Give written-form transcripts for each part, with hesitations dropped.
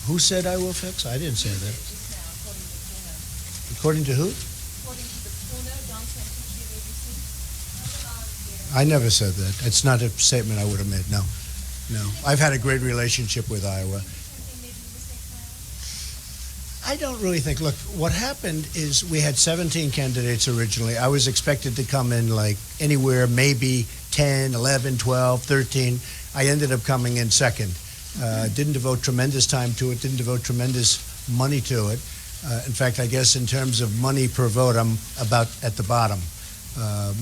Who said I will fix? I didn't say that. According to who? I never said that. It's not a statement I would have made. No. I've had a great relationship with Iowa. I don't really think. Look, what happened is we had 17 candidates originally. I was expected to come in like anywhere, maybe 10, 11, 12, 13. I ended up coming in second. Didn't devote tremendous time to it, didn't devote tremendous money to it. In fact, I guess in terms of money per vote, I'm about at the bottom,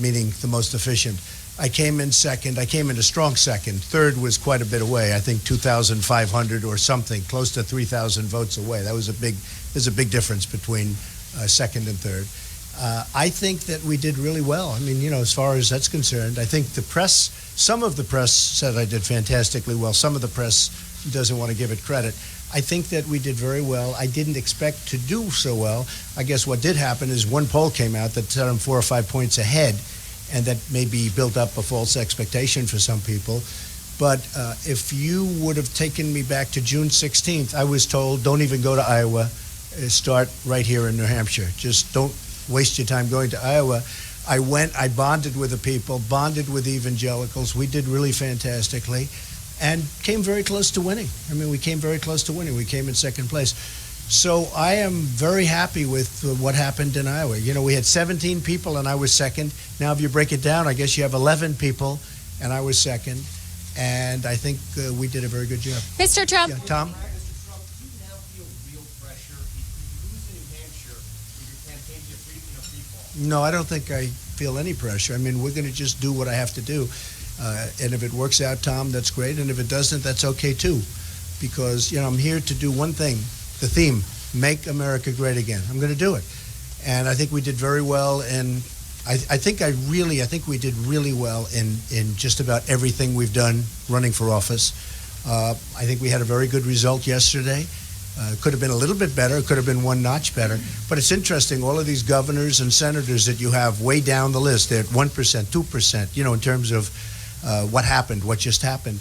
meaning the most efficient. I came in second. I came in a strong second. Third was quite a bit away. I think 2,500 or something, close to 3,000 votes away. There's a big difference between second and third. I think that we did really well. I mean, as far as that's concerned, I think the press, some of the press said I did fantastically well. Some of the press doesn't want to give it credit. I think that we did very well. I didn't expect to do so well. I guess what did happen is one poll came out that said I'm 4 or 5 points ahead, and that maybe built up a false expectation for some people. But if you would have taken me back to June 16th, I was told, don't even go to Iowa, start right here in New Hampshire. Just don't waste your time going to Iowa. I went, I bonded with the people, bonded with evangelicals. We did really fantastically and came very close to winning. I mean, we came very close to winning. We came in second place. So I am very happy with what happened in Iowa. We had 17 people and I was second. Now, if you break it down, I guess you have 11 people and I was second. And I think we did a very good job. Mr. Trump. Yeah, Tom? Mr. Trump, do you now feel real pressure? If you lose in New Hampshire, will your campaign be a free fall? No, I don't think I feel any pressure. I mean, we're going to just do what I have to do. And if it works out, Tom, that's great. And if it doesn't, that's okay too. Because, I'm here to do one thing. The theme, make America great again. I'm going to do it. And I think we did very well. And I think we did really well in just about everything we've done running for office. I think we had a very good result yesterday. Could have been a little bit better. Could have been one notch better. But it's interesting, all of these governors and senators that you have way down the list, they're at 1%, 2%, in terms of what happened, what just happened.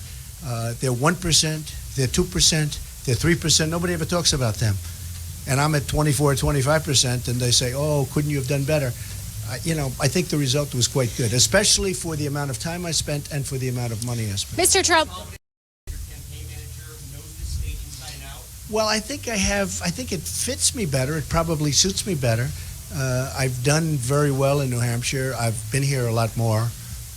They're 1%, they're 2%, they're 3%. Nobody ever talks about them. And I'm at 24, 25%, and they say, oh, couldn't you have done better? I think the result was quite good, especially for the amount of time I spent and for the amount of money I spent. Mr. Trump. Your campaign manager knows this state inside and out. Well, I think it fits me better. It probably suits me better. I've done very well in New Hampshire. I've been here a lot more.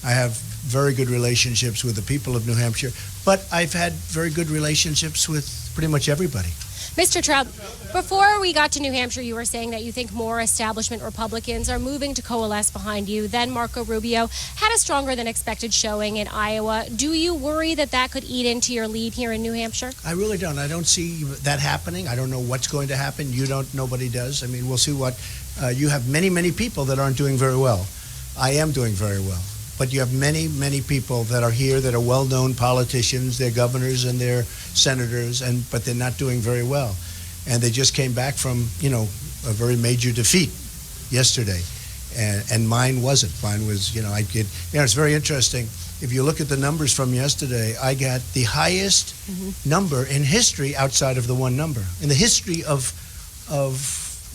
I have very good relationships with the people of New Hampshire, but I've had very good relationships with pretty much everybody. Mr. Trump, before we got to New Hampshire, you were saying that you think more establishment Republicans are moving to coalesce behind you. Then Marco Rubio had a stronger than expected showing in Iowa. Do you worry that could eat into your lead here in New Hampshire? I really don't. I don't see that happening. I don't know what's going to happen. You don't. Nobody does. I mean, we'll see what. You have many, many people that aren't doing very well. I am doing very well. But you have many, many people that are here that are well-known politicians. They're governors and they're senators, but they're not doing very well. And they just came back from, a very major defeat yesterday. And mine wasn't. Mine was, it's very interesting. If you look at the numbers from yesterday, I got the highest number in history outside of the one number, in the history of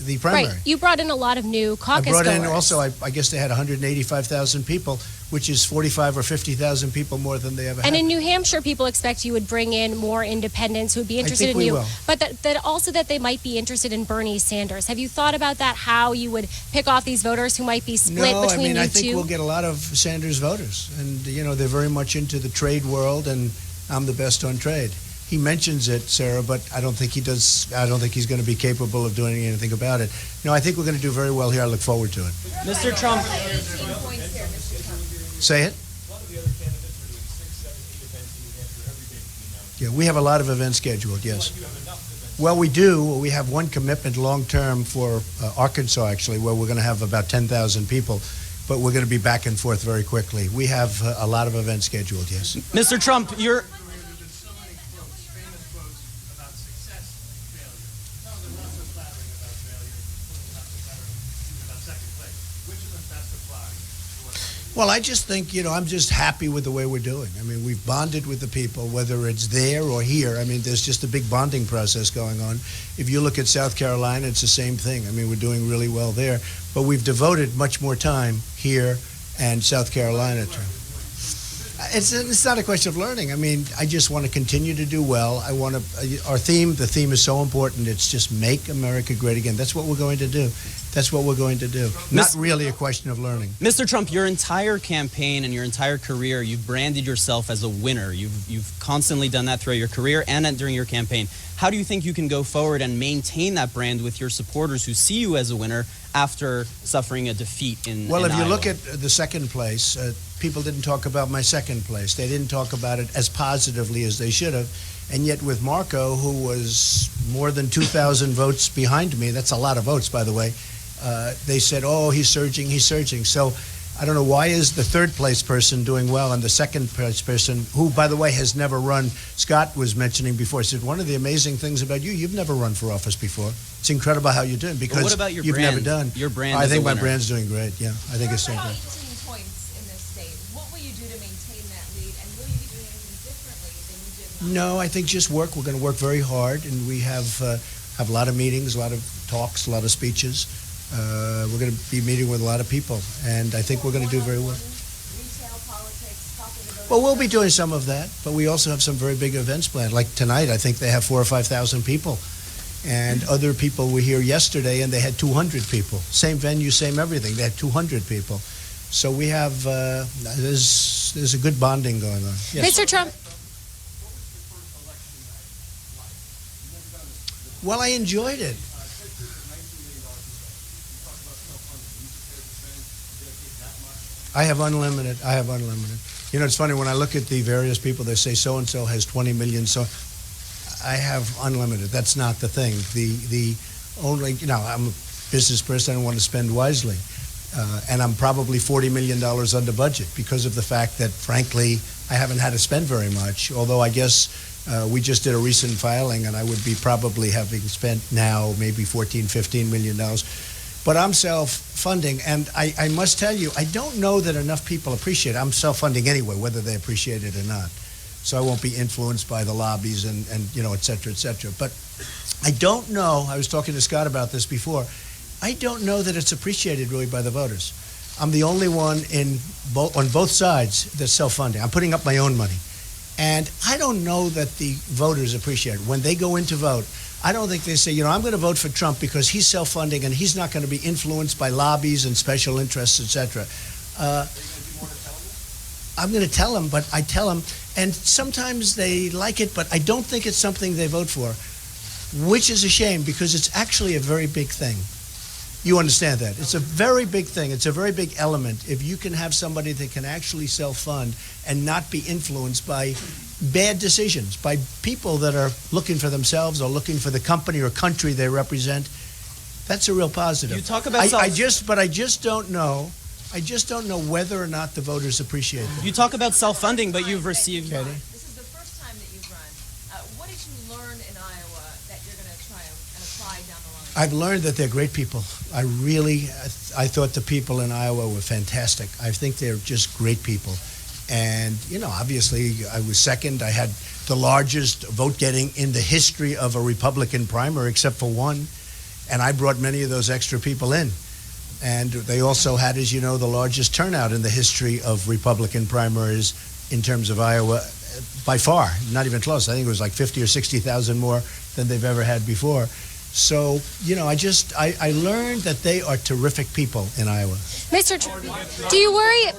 the primary. Right. You brought in a lot of new caucus I brought goers. in also, I guess they had 185,000 people, which is 45 or 50,000 people more than they ever had. And in New Hampshire, people expect you would bring in more independents who would be interested in you. Will. But that also that they might be interested in Bernie Sanders. Have you thought about that, how you would pick off these voters who might be split between you two? I think we'll get a lot of Sanders voters. And, they're very much into the trade world, and I'm the best on trade. He mentions it, Sarah, but I don't think he does. I don't think he's going to be capable of doing anything about it. No, I think we're going to do very well here. I look forward to it. Mr. Trump. Say it. A lot of the other candidates are doing 6, 7, 8 events in New Hampshire every day between now. Yeah, we have a lot of events scheduled, yes. You have enough events. Well, we do. We have one commitment long-term for Arkansas, actually, where we're going to have about 10,000 people. But we're going to be back and forth very quickly. We have a lot of events scheduled, yes. Mr. Trump, you're... Well, Well, I just think, I'm just happy with the way we're doing. I mean, we've bonded with the people, whether it's there or here. I mean, there's just a big bonding process going on. If you look at South Carolina, it's the same thing. I mean, we're doing really well there. But we've devoted much more time here and South Carolina to. It's not a question of learning. I mean, I just want to continue to do well. The theme is so important. It's just make America great again. That's what we're going to do. That's what we're going to do. Not really a question of learning. Mr. Trump, your entire campaign and your entire career, you've branded yourself as a winner. You've constantly done that throughout your career and during your campaign. How do you think you can go forward and maintain that brand with your supporters who see you as a winner after suffering a defeat in Well, if you Iowa? look at the second place, people didn't talk about my second place. They didn't talk about it as positively as they should have. And yet with Marco, who was more than 2,000 votes behind me, that's a lot of votes, by the way, they said, oh, he's surging, he's surging. So I don't know, why is the third place person doing well and the second place person, who, by the way, has never run, Scott was mentioning before, he said, one of the amazing things about you've never run for office before. It's incredible how you're doing because what about your you've brand? never done. Your brand I as think a my winner. brand's doing great, yeah. I think it's doing You're great. at 18 points in this state. What will you do to maintain that lead, and will you be doing anything differently than you did in No, I think just work. We're going to work very hard, and we have a lot of meetings, a lot of talks, a lot of speeches. We're going to be meeting with a lot of people, and I think we're going to do very well. retail politics, talking to those? Well, we'll be doing some of that, but we also have some very big events planned. Like tonight, I think they have 4,000 or 5,000 people, and other people were here yesterday, and they had 200 people. Same venue, same everything. They had 200 people. So we have there's a good bonding going on. Yes. Mr. Trump, Well, I enjoyed it. I have unlimited. It's funny when I look at the various people, they say so-and-so has 20 million. So I have unlimited. That's not the thing. The only, I'm a business person. I don't want to spend wisely. And I'm probably $40 million under budget because of the fact that, frankly, I haven't had to spend very much. Although I guess we just did a recent filing, and I would be probably having spent now maybe $14, $15 million. But I'm self-funding, and I must tell you, I don't know that enough people appreciate it. I'm self-funding anyway, whether they appreciate it or not. So I won't be influenced by the lobbies and et cetera, et cetera. But I don't know, I was talking to Scott about this before, I don't know that it's appreciated really by the voters. I'm the only one on both sides that's self-funding. I'm putting up my own money. And I don't know that the voters appreciate it. When they go in to vote, I don't think they say, I'm going to vote for Trump because he's self-funding and he's not going to be influenced by lobbies and special interests, etc. I'm going to tell them, but I tell them, and sometimes they like it, but I don't think it's something they vote for, which is a shame because it's actually a very big thing. You understand that? It's a very big thing. It's a very big element. If you can have somebody that can actually self-fund and not be influenced by bad decisions, by people that are looking for themselves or looking for the company or country they represent, that's a real positive. You talk about I just don't know. I just don't know whether or not the voters appreciate it. You talk about self-funding, but you've received... Katie? This is the first time that you've run. What did you learn in Iowa that you're going to try and apply down the line? I've learned that they're great people. I thought the people in Iowa were fantastic. I think they're just great people. And, obviously I was second. I had the largest vote getting in the history of a Republican primary, except for one. And I brought many of those extra people in. And they also had, as you know, the largest turnout in the history of Republican primaries in terms of Iowa, by far, not even close. I think it was like 50 or 60,000 more than they've ever had before. So, I learned that they are terrific people in Iowa. Mr. Trump, do you worry?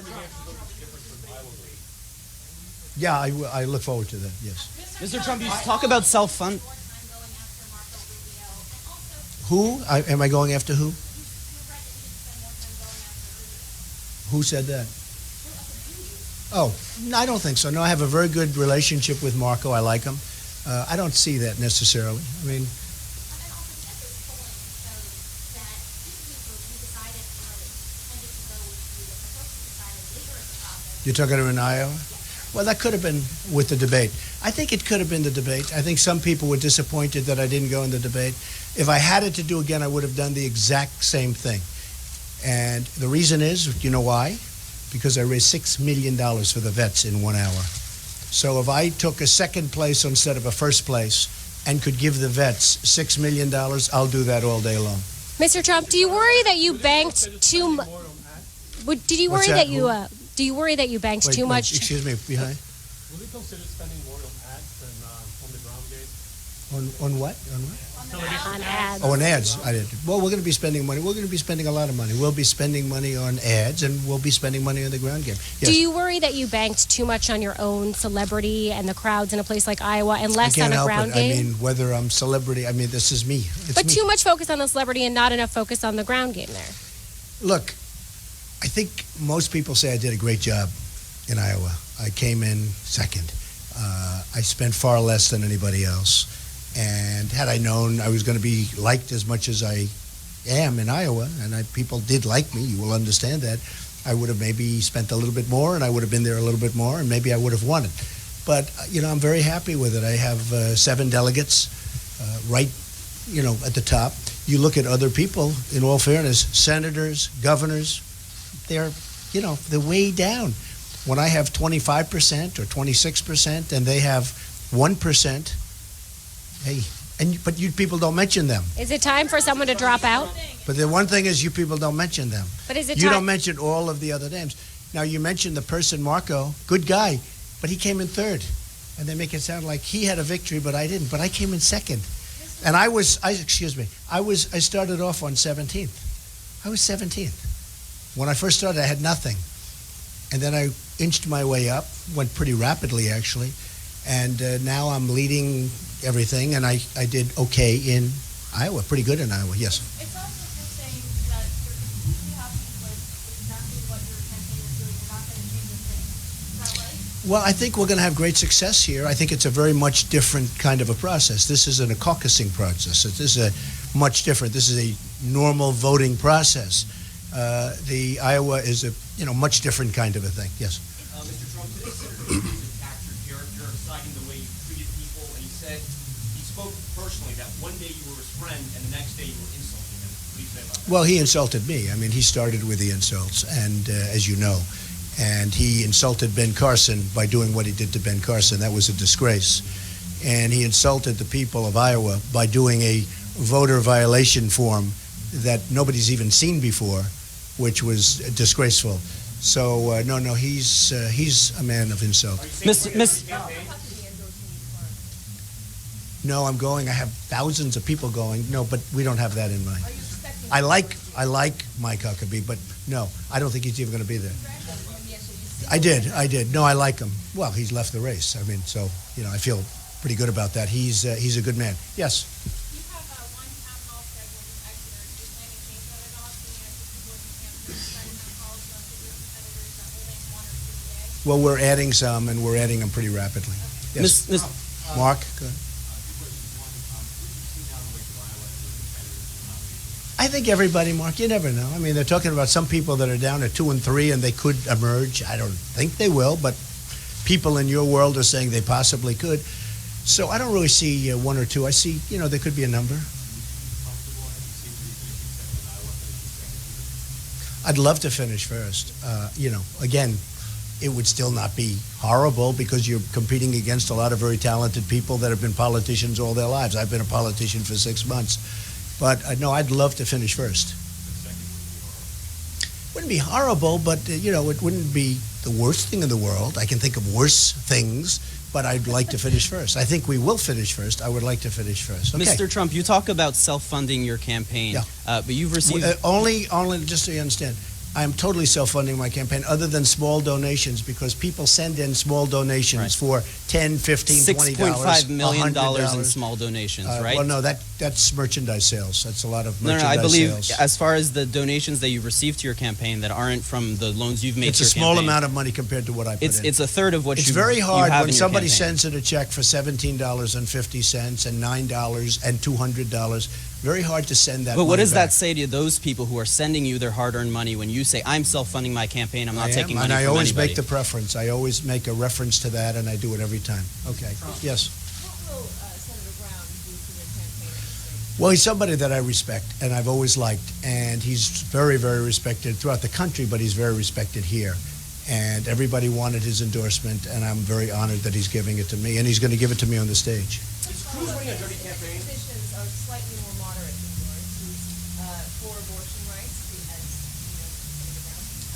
Yeah, I look forward to that, yes. Mr. Trump, you talk about self-fund... Who? Am I going after who? Who said that? Oh, no, I don't think so. No, I have a very good relationship with Marco. I like him. I don't see that necessarily. I mean... You're talking about in Iowa? Well, that could have been with the debate. I think it could have been the debate. I think some people were disappointed that I didn't go in the debate. If I had it to do again, I would have done the exact same thing. And the reason is, you know why? because I raised $6 million for the vets in 1 hour. So if I took a second place instead of a first place and could give the vets $6 million, I'll do that all day long. Mr. Trump, do you worry that you banked too much? Did you worry What's that? that you? Do you worry that you banked too much? Excuse me, behind. Will you consider spending more on ads than on the ground game? On what? On what? On ads. Oh, on ads. I did. Well, we're going to be spending money. We're going to be spending a lot of money. We'll be spending money on ads, and we'll be spending money on the ground game. Yes. Do you worry that you banked too much on your own celebrity and the crowds in a place like Iowa and I less can't on a help ground it. game? I mean, whether I'm celebrity, this is me. It's but me. too much focus on the celebrity and not enough focus on the ground game there. Look, I think most people say I did a great job in Iowa. I came in second. I spent far less than anybody else. And had I known I was going to be liked as much as I am in Iowa, and people did like me, you will understand that, I would have maybe spent a little bit more, and I would have been there a little bit more, and maybe I would have won it. But, I'm very happy with it. I have 7 delegates right, at the top. You look at other people, in all fairness, senators, governors, they're way down. When I have 25% or 26% and they have 1%, hey, but you people don't mention them. Is it time for someone to drop out? But the one thing is you people don't mention them. But is it You time? don't mention all of the other names. Now, you mentioned the person, Marco, good guy, but he came in third. And they make it sound like he had a victory, but I didn't. But I came in second. And I started off on 17th. I was 17th. When I first started, I had nothing. And then I inched my way up, went pretty rapidly, actually. And now I'm leading everything, and I did okay in Iowa, pretty good in Iowa, yes. It's also just saying that you're completely happy with exactly what your campaign is doing. You're not going to change a thing. Is that right? Well, I think we're going to have great success here. I think it's a very much different kind of a process. This isn't a caucusing process. This is a much different. This is a normal voting process. The Iowa is a much different kind of a thing. Yes. Mr. Trump, today Senator Cruz attacked your character, citing the way you treated people, and he spoke personally that one day you were his friend and the next day you were insulting him. What do you say about that? Well, he insulted me. He started with the insults, and as you know, and he insulted Ben Carson by doing what he did to Ben Carson. That was a disgrace. And he insulted the people of Iowa by doing a voter violation form that nobody's even seen before, which was disgraceful. So no, he's a man of insult. No, I'm going. I have thousands of people going. No, but we don't have that in mind. I like Mike Huckabee, but no, I don't think he's even going to be there. I did. No, I like him. Well, he's left the race. So I feel pretty good about that. He's a good man. Yes. You have one town hall scheduled in Exeter. Do you plan to change that at all? Seeing as the people in New Hampshire spend town halls, most of your competitors are holding 1 or 2 a day? Well, we're adding some, and we're adding them pretty rapidly. Yes. Mark, go ahead. I think everybody, Mark, you never know. They're talking about some people that are down at 2 and 3, and they could emerge. I don't think they will, but people in your world are saying they possibly could. So I don't really see 1 or 2. I see, there could be a number. I'd love to finish first. Again, it would still not be horrible because you're competing against a lot of very talented people that have been politicians all their lives. I've been a politician for 6 months. But no, I'd love to finish first. Wouldn't be horrible, but it wouldn't be the worst thing in the world. I can think of worse things, but I'd like to finish first. I think we will finish first. I would like to finish first. Okay. Mr. Trump, you talk about self-funding your campaign, but you've received... Only, just so you understand, I'm totally self-funding my campaign other than small donations because people send in small donations for $10, $15, $20, $6.5 million $100. in small donations, right? Well, no, that's merchandise sales. That's a lot of merchandise I believe sales. as far as the donations that you've received to your campaign that aren't from the loans you've made It's to a your small campaign, amount of money compared to what I put in. It's a third of what It's you very hard you have when in your somebody campaign. sends in a check for $17.50 and $9 and $200. Very hard to send that But what money does back. that say to those people who are sending you their hard-earned money when you say, I'm self-funding my campaign, I'm not I am, taking money and I from always anybody? make the preference. I always make a reference to that, and I do it every time. Okay. Yes. What will Senator Brown do for your campaign in the state? Well, he's somebody that I respect, and I've always liked, and he's very, very respected throughout the country, but he's very respected here. And everybody wanted his endorsement, and I'm very honored that he's giving it to me, and he's going to give it to me on the stage. Is Cruz running a dirty campaign? Positions are slightly more moderate than yours. He's for abortion rights,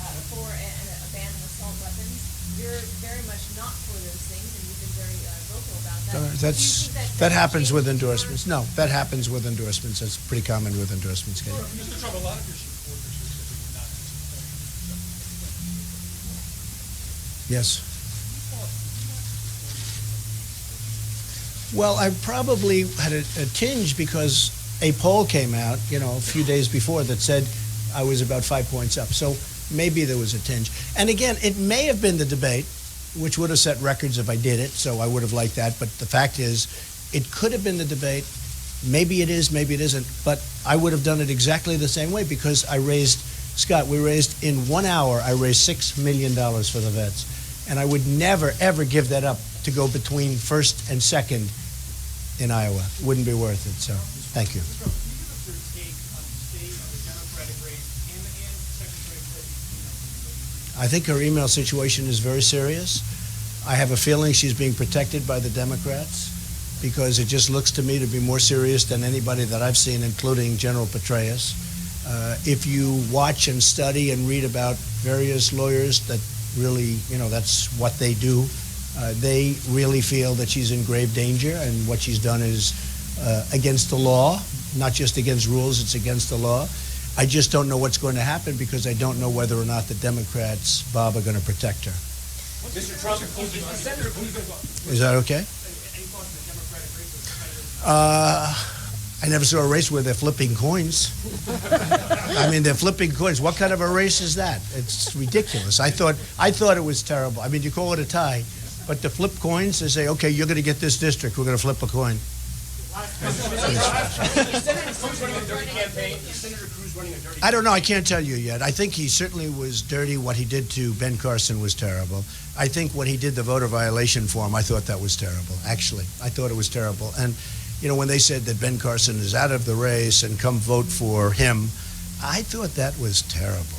as for a ban on assault weapons. You're very much not for those things, and you've been very vocal about that. Do you think That happens with endorsements. No, that happens with endorsements. That's pretty common with endorsements, Katie. Mr. Trump, a lot of your supporters are simply not Yes. Well, I probably had a tinge because a poll came out, a few days before that said I was about 5 points up. So maybe there was a tinge. And again, it may have been the debate, which would have set records if I did it, so I would have liked that. But the fact is, it could have been the debate. Maybe it is, maybe it isn't. But I would have done it exactly the same way because we raised in 1 hour, I raised $6 million for the vets. And I would never, ever give that up to go between first and second in Iowa. Wouldn't be worth it. So, thank you. Mr. Trump, can you give us your take on the state of the Democratic race and Secretary Clinton's email? I think her email situation is very serious. I have a feeling she's being protected by the Democrats because it just looks to me to be more serious than anybody that I've seen, including General Petraeus. If you watch and study and read about various lawyers that really, that's what they do, they really feel that she's in grave danger, and what she's done is against the law, not just against rules, it's against the law. I just don't know what's going to happen because I don't know whether or not the Democrats, Bob, are going to protect her. Mr. Trump, Senator Cruz, Is that okay? any thoughts on the Democratic race? I never saw a race where they're flipping coins. I mean, they're flipping coins. What kind of a race is that? It's ridiculous. I thought it was terrible. I mean, you call it a tie, but to flip coins, they say, okay, you're going to get this district. We're going to flip a coin. Senator Cruz running a dirty campaign? Senator Cruz running a dirty I don't know. I can't tell you yet. I think he certainly was dirty. What he did to Ben Carson was terrible. I think when he did the voter violation form, I thought that was terrible. Actually, I thought it was terrible. And when they said that Ben Carson is out of the race and come vote for him, I thought that was terrible.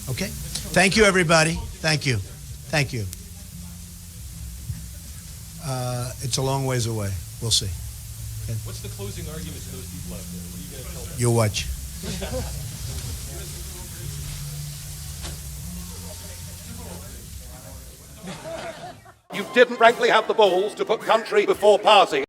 Okay? Thank you, everybody. Thank you. Thank you. It's a long ways away. We'll see. Okay? What's the closing argument to those people out there? What are you going to tell them? You'll watch. You didn't frankly have the balls to put country before party.